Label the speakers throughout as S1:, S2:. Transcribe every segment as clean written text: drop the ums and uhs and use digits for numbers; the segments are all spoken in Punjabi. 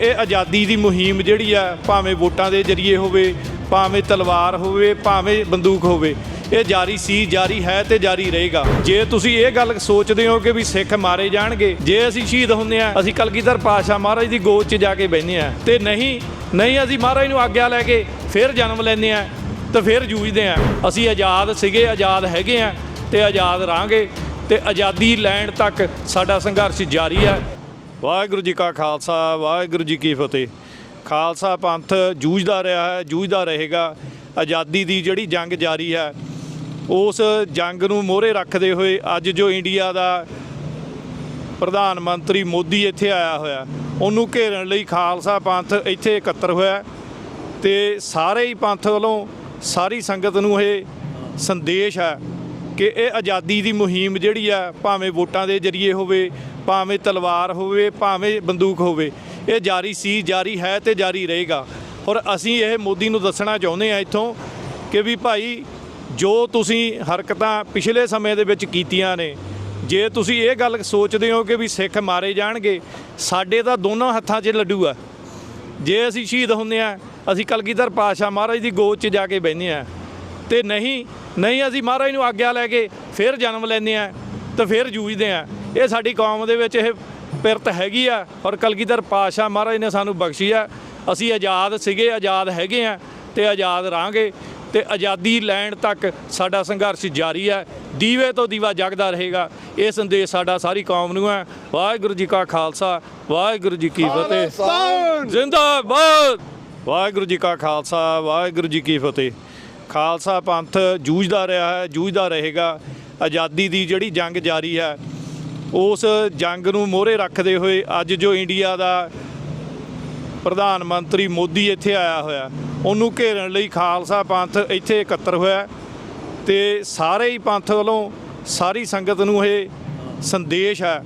S1: ਇਹ ਆਜ਼ਾਦੀ ਦੀ ਮੁਹਿੰਮ ਜਿਹੜੀ ਆ ਭਾਵੇਂ ਵੋਟਾਂ ਦੇ ਜ਼ਰੀਏ ਹੋਵੇ, ਭਾਵੇਂ ਤਲਵਾਰ ਹੋਵੇ, ਭਾਵੇਂ ਬੰਦੂਕ ਹੋਵੇ, ਇਹ ਜਾਰੀ ਸੀ, ਜਾਰੀ ਹੈ ਤੇ ਜਾਰੀ ਰਹੇਗਾ। ਜੇ ਤੁਸੀਂ ਇਹ ਗੱਲ ਸੋਚਦੇ ਹੋ ਕਿ ਵੀ ਸਿੱਖ ਮਾਰੇ ਜਾਣਗੇ ਜੇ ਅਸੀਂ ਸ਼ਹੀਦ ਹੁੰਦੇ ਆ, ਅਸੀਂ ਕਲਗੀਧਰ ਪਾਤਸ਼ਾਹ ਮਹਾਰਾਜ ਦੀ ਗੋਦ 'ਚ ਜਾ ਕੇ ਬਹਿੰਦੇ ਆ, ਤੇ ਨਹੀਂ ਅਸੀਂ ਮਹਾਰਾਜ ਨੂੰ ਆਗਿਆ ਲੈ ਕੇ ਫਿਰ ਜਨਮ ਲੈਂਦੇ ਆ ਤੇ ਫਿਰ ਜੂਝਦੇ ਆ। ਅਸੀਂ ਆਜ਼ਾਦ ਸੀਗੇ, ਆਜ਼ਾਦ ਹੈਗੇ ਆ ਤੇ ਆਜ਼ਾਦ ਰਹਾਂਗੇ, ਤੇ ਆਜ਼ਾਦੀ ਲੈਣ ਤੱਕ ਸਾਡਾ ਸੰਘਰਸ਼ ਜਾਰੀ ਹੈ। ਵਾਹਿਗੁਰੂ ਜੀ ਕਾ ਖਾਲਸਾ, ਵਾਹਿਗੁਰੂ ਜੀ ਕੀ ਫਤਿਹ। ਖਾਲਸਾ ਪੰਥ ਜੂਝਦਾ ਰਿਹਾ ਹੈ, ਜੂਝਦਾ ਰਹੇਗਾ। ਆਜ਼ਾਦੀ ਦੀ ਜਿਹੜੀ ਜੰਗ ਜਾਰੀ ਹੈ, ਉਸ ਜੰਗ ਨੂੰ ਮੋਹਰੇ ਰੱਖਦੇ ਹੋਏ ਅੱਜ ਜੋ ਇੰਡੀਆ ਦਾ ਪ੍ਰਧਾਨ ਮੰਤਰੀ ਮੋਦੀ ਇੱਥੇ ਆਇਆ ਹੋਇਆ, ਉਹਨੂੰ ਘੇਰਨ ਲਈ ਖਾਲਸਾ ਪੰਥ ਇੱਥੇ ਇਕੱਤਰ ਹੋਇਆ, ਤੇ ਸਾਰੇ ਹੀ ਪੰਥ ਵੱਲੋਂ ਸਾਰੀ ਸੰਗਤ ਨੂੰ ਇਹ ਸੰਦੇਸ਼ ਹੈ ਕਿ ਇਹ ਆਜ਼ਾਦੀ ਦੀ ਮੁਹਿੰਮ ਜਿਹੜੀ ਆ ਭਾਵੇਂ ਵੋਟਾਂ ਦੇ ਜ਼ਰੀਏ ਹੋਵੇ, ਭਾਵੇਂ ਤਲਵਾਰ ਹੋਵੇ, ਭਾਵੇਂ ਬੰਦੂਕ ਹੋਵੇ, ਇਹ ਜਾਰੀ ਸੀ, ਜਾਰੀ ਹੈ ਤੇ ਜਾਰੀ ਰਹੇਗਾ। ਔਰ ਅਸੀਂ ਇਹ ਮੋਦੀ ਨੂੰ ਦੱਸਣਾ ਚਾਹੁੰਦੇ ਹਾਂ ਇੱਥੋਂ ਕਿ ਵੀ ਭਾਈ, ਜੋ ਤੁਸੀਂ ਹਰਕਤਾਂ ਪਿਛਲੇ ਸਮੇਂ ਦੇ ਵਿੱਚ ਕੀਤੀਆਂ ਨੇ, ਜੇ ਤੁਸੀਂ ਇਹ ਗੱਲ ਸੋਚਦੇ ਹੋ ਕਿ ਵੀ ਸਿੱਖ ਮਾਰੇ ਜਾਣਗੇ, ਸਾਡੇ ਤਾਂ ਦੋਨਾਂ ਹੱਥਾਂ 'ਚ ਲੱਡੂ ਆ। ਜੇ ਅਸੀਂ ਸ਼ਹੀਦ ਹੁੰਦੇ ਆ, ਅਸੀਂ ਕਲਗੀਧਰ ਪਾਤਸ਼ਾਹ ਮਹਾਰਾਜ ਦੀ ਗੋਦ 'ਚ ਜਾ ਕੇ ਬਹਿੰਦੇ ਆ, ਤੇ ਨਹੀਂ ਅਸੀਂ ਮਹਾਰਾਜ ਨੂੰ ਆਗਿਆ ਲੈ ਕੇ ਫਿਰ ਜਨਮ ਲੈਂਦੇ ਆ ਤੇ ਫਿਰ ਜੂਝਦੇ ਆ। ਇਹ ਸਾਡੀ ਕੌਮ ਦੇ ਵਿੱਚ ਇਹ ਪਿਰਤ ਹੈਗੀ ਆ, ਔਰ ਕਲਗੀਧਰ ਪਾਤਸ਼ਾਹ ਮਹਾਰਾਜ ਨੇ ਸਾਨੂੰ ਬਖਸ਼ੀ ਆ। ਅਸੀਂ ਆਜ਼ਾਦ ਸੀਗੇ, ਆਜ਼ਾਦ ਹੈਗੇ ਆ ਤੇ ਆਜ਼ਾਦ ਰਹਾਂਗੇ, ਤੇ ਆਜ਼ਾਦੀ ਲੈਣ ਤੱਕ ਸਾਡਾ ਸੰਘਰਸ਼ ਜਾਰੀ ਹੈ। ਦੀਵੇ ਤੋਂ ਦੀਵਾ ਜਗਦਾ ਰਹੇਗਾ। ਇਹ ਸੰਦੇਸ਼ ਸਾਡਾ ਸਾਰੀ ਕੌਮ ਨੂੰ ਹੈ। ਵਾਹਿਗੁਰੂ ਜੀ ਕਾ ਖਾਲਸਾ, ਵਾਹਿਗੁਰੂ ਜੀ ਕੀ ਫਤਿਹ। ਜ਼ਿੰਦਾਬਾਦ। ਵਾਹਿਗੁਰੂ ਜੀ ਕਾ ਖਾਲਸਾ, ਵਾਹਿਗੁਰੂ ਜੀ ਕੀ ਫਤਿਹ। ਖਾਲਸਾ ਪੰਥ ਜੂਝਦਾ ਰਿਹਾ ਹੈ, ਜੂਝਦਾ ਰਹੇਗਾ। ਆਜ਼ਾਦੀ ਦੀ ਜਿਹੜੀ ਜੰਗ ਜਾਰੀ ਹੈ, ਉਸ ਜੰਗ ਨੂੰ ਮੋਹਰੇ ਰੱਖਦੇ ਹੋਏ ਅੱਜ ਜੋ ਇੰਡੀਆ ਦਾ ਪ੍ਰਧਾਨ ਮੰਤਰੀ ਮੋਦੀ ਇੱਥੇ ਆਇਆ ਹੋਇਆ, ਉਹਨੂੰ ਘੇਰਨ ਲਈ ਖਾਲਸਾ ਪੰਥ ਇੱਥੇ ਇਕੱਤਰ ਹੋਇਆ, ਤੇ ਸਾਰੇ ਹੀ ਪੰਥ ਵੱਲੋਂ ਸਾਰੀ ਸੰਗਤ ਨੂੰ ਇਹ ਸੰਦੇਸ਼ ਹੈ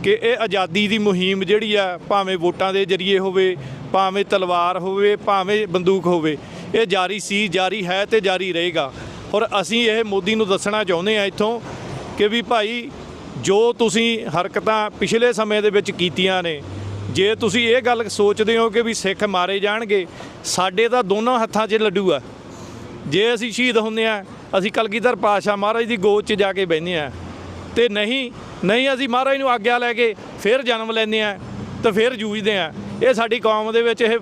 S1: ਕਿ ਇਹ ਆਜ਼ਾਦੀ ਦੀ ਮੁਹਿੰਮ ਜਿਹੜੀ ਆ ਭਾਵੇਂ ਵੋਟਾਂ ਦੇ ਜ਼ਰੀਏ ਹੋਵੇ, ਭਾਵੇਂ ਤਲਵਾਰ ਹੋਵੇ, ਭਾਵੇਂ ਬੰਦੂਕ ਹੋਵੇ, ਇਹ ਜਾਰੀ ਸੀ, ਜਾਰੀ ਹੈ ਤੇ ਜਾਰੀ ਰਹੇਗਾ। ਔਰ ਅਸੀਂ ਇਹ ਮੋਦੀ ਨੂੰ ਦੱਸਣਾ ਚਾਹੁੰਦੇ ਹਾਂ ਇੱਥੋਂ ਕਿ ਵੀ ਭਾਈ, ਜੋ ਤੁਸੀਂ ਹਰਕਤਾਂ ਪਿਛਲੇ ਸਮੇਂ ਦੇ ਵਿੱਚ ਕੀਤੀਆਂ ਨੇ, ਜੇ ਤੁਸੀਂ ਇਹ ਗੱਲ ਸੋਚਦੇ ਹੋ ਕਿ ਵੀ ਸਿੱਖ ਮਾਰੇ ਜਾਣਗੇ, ਸਾਡੇ ਤਾਂ ਦੋਨਾਂ ਹੱਥਾਂ 'ਚ ਲੱਡੂ ਆ। ਜੇ ਅਸੀਂ ਸ਼ਹੀਦ ਹੁੰਦੇ ਆ, ਅਸੀਂ ਕਲਗੀਧਰ ਪਾਤਸ਼ਾਹ ਮਹਾਰਾਜ ਦੀ ਗੋਦ 'ਚ ਜਾ ਕੇ ਬਹਿੰਦੇ ਆ, ਤੇ ਨਹੀਂ ਅਸੀਂ ਮਹਾਰਾਜ ਨੂੰ ਆਗਿਆ ਲੈ ਕੇ ਫਿਰ ਜਨਮ ਲੈਂਦੇ ਆ ਤੇ ਫਿਰ ਜੂਝਦੇ ਆ। ਇਹ ਸਾਡੀ ਕੌਮ ਦੇ ਵਿੱਚ ਇਹ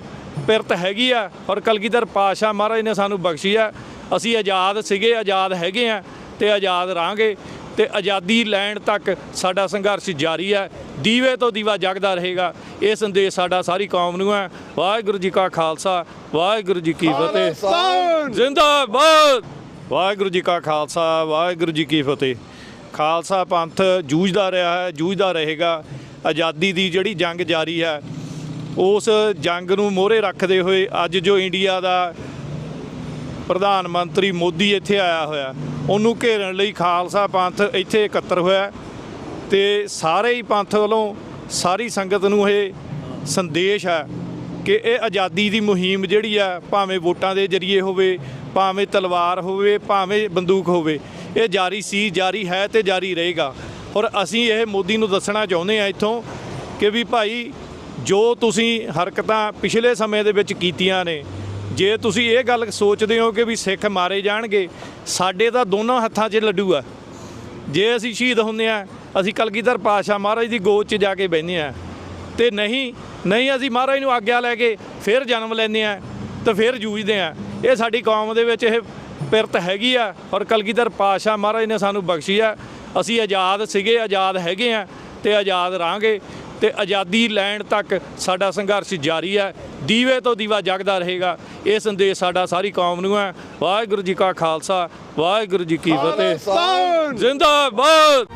S1: ਪਿਰਤ ਹੈਗੀ ਆ, ਔਰ ਕਲਗੀਧਰ ਪਾਤਸ਼ਾਹ ਮਹਾਰਾਜ ਨੇ ਸਾਨੂੰ ਬਖਸ਼ੀ ਆ। ਅਸੀਂ ਆਜ਼ਾਦ ਸੀਗੇ, ਆਜ਼ਾਦ ਹੈਗੇ ਆ ਤੇ ਆਜ਼ਾਦ ਰਹਾਂਗੇ, ਤੇ ਆਜ਼ਾਦੀ ਲੈਣ ਤੱਕ ਸਾਡਾ ਸੰਘਰਸ਼ ਜਾਰੀ ਹੈ। ਦੀਵੇ ਤੋਂ ਦੀਵਾ ਜਗਦਾ ਰਹੇਗਾ। ਇਹ ਸੰਦੇਸ਼ ਸਾਡਾ ਸਾਰੀ ਕੌਮ ਨੂੰ ਹੈ। ਵਾਹਿਗੁਰੂ ਜੀ ਕਾ ਖਾਲਸਾ, ਵਾਹਿਗੁਰੂ ਜੀ ਕੀ ਫਤਿਹ। ਜ਼ਿੰਦਾਬਾਦ। ਵਾਹਿਗੁਰੂ ਜੀ ਕਾ ਖਾਲਸਾ, ਵਾਹਿਗੁਰੂ ਜੀ ਕੀ ਫਤਿਹ। ਖਾਲਸਾ ਪੰਥ ਜੂਝਦਾ ਰਿਹਾ ਹੈ, ਜੂਝਦਾ ਰਹੇਗਾ। ਆਜ਼ਾਦੀ ਦੀ ਜਿਹੜੀ ਜੰਗ ਜਾਰੀ ਹੈ, ਉਸ ਜੰਗ ਨੂੰ ਮੋਹਰੇ ਰੱਖਦੇ ਹੋਏ ਅੱਜ ਜੋ ਇੰਡੀਆ ਦਾ ਪ੍ਰਧਾਨ ਮੰਤਰੀ ਮੋਦੀ ਇੱਥੇ ਆਇਆ ਹੋਇਆ, ਉਹਨੂੰ ਘੇਰਨ ਲਈ ਖਾਲਸਾ ਪੰਥ ਇੱਥੇ ਇਕੱਤਰ ਹੋਇਆ, ਤੇ ਸਾਰੇ ਹੀ ਪੰਥ ਵੱਲੋਂ ਸਾਰੀ ਸੰਗਤ ਨੂੰ ਇਹ ਸੰਦੇਸ਼ ਹੈ ਕਿ ਇਹ ਆਜ਼ਾਦੀ ਦੀ ਮੁਹਿੰਮ ਜਿਹੜੀ ਆ ਭਾਵੇਂ ਵੋਟਾਂ ਦੇ ਜ਼ਰੀਏ ਹੋਵੇ, ਭਾਵੇਂ ਤਲਵਾਰ ਹੋਵੇ, ਭਾਵੇਂ ਬੰਦੂਕ ਹੋਵੇ, ਇਹ ਜਾਰੀ ਸੀ, ਜਾਰੀ ਹੈ ਤੇ ਜਾਰੀ ਰਹੇਗਾ। ਔਰ ਅਸੀਂ ਇਹ ਮੋਦੀ ਨੂੰ ਦੱਸਣਾ ਚਾਹੁੰਦੇ ਹਾਂ ਇੱਥੋਂ ਕਿ ਵੀ ਭਾਈ, ਜੋ ਤੁਸੀਂ ਹਰਕਤਾਂ ਪਿਛਲੇ ਸਮੇਂ ਦੇ ਵਿੱਚ ਕੀਤੀਆਂ ਨੇ, ਜੇ ਤੁਸੀਂ ਇਹ ਗੱਲ ਸੋਚਦੇ ਹੋ ਕਿ ਵੀ ਸਿੱਖ ਮਾਰੇ ਜਾਣਗੇ, ਸਾਡੇ ਤਾਂ ਦੋਨਾਂ ਹੱਥਾਂ 'ਚ ਲੱਡੂ ਆ। ਜੇ ਅਸੀਂ ਸ਼ਹੀਦ ਹੁੰਦੇ ਆ, ਅਸੀਂ ਕਲਗੀਧਰ ਪਾਤਸ਼ਾਹ ਮਹਾਰਾਜ ਦੀ ਗੋਦ 'ਚ ਜਾ ਕੇ ਬਹਿੰਦੇ ਆ, ਤੇ ਨਹੀਂ ਅਸੀਂ ਮਹਾਰਾਜ ਨੂੰ ਆਗਿਆ ਲੈ ਕੇ ਫਿਰ ਜਨਮ ਲੈਂਦੇ ਆ ਤੇ ਫਿਰ ਜੂਝਦੇ ਆ। ਇਹ ਸਾਡੀ ਕੌਮ ਦੇ ਵਿੱਚ ਇਹ ਪਿਰਤ ਹੈਗੀ ਆ, ਔਰ ਕਲਗੀਧਰ ਪਾਤਸ਼ਾਹ ਮਹਾਰਾਜ ਨੇ ਸਾਨੂੰ ਬਖਸ਼ੀ ਆ। ਅਸੀਂ ਆਜ਼ਾਦ ਸੀਗੇ, ਆਜ਼ਾਦ ਹੈਗੇ ਆ ਤੇ ਆਜ਼ਾਦ ਰਹਾਂਗੇ, ਤੇ ਆਜ਼ਾਦੀ ਲੈਣ ਤੱਕ ਸਾਡਾ ਸੰਘਰਸ਼ ਜਾਰੀ ਹੈ। ਦੀਵੇ ਤੋਂ ਦੀਵਾ ਜਗਦਾ ਰਹੇਗਾ। ਇਹ ਸੰਦੇਸ਼ ਸਾਡਾ ਸਾਰੀ ਕੌਮ ਨੂੰ ਹੈ। ਵਾਹਿਗੁਰੂ ਜੀ ਕਾ ਖਾਲਸਾ, ਵਾਹਿਗੁਰੂ ਜੀ ਕੀ ਫਤਿਹ। ਜ਼ਿੰਦਾਬਾਦ।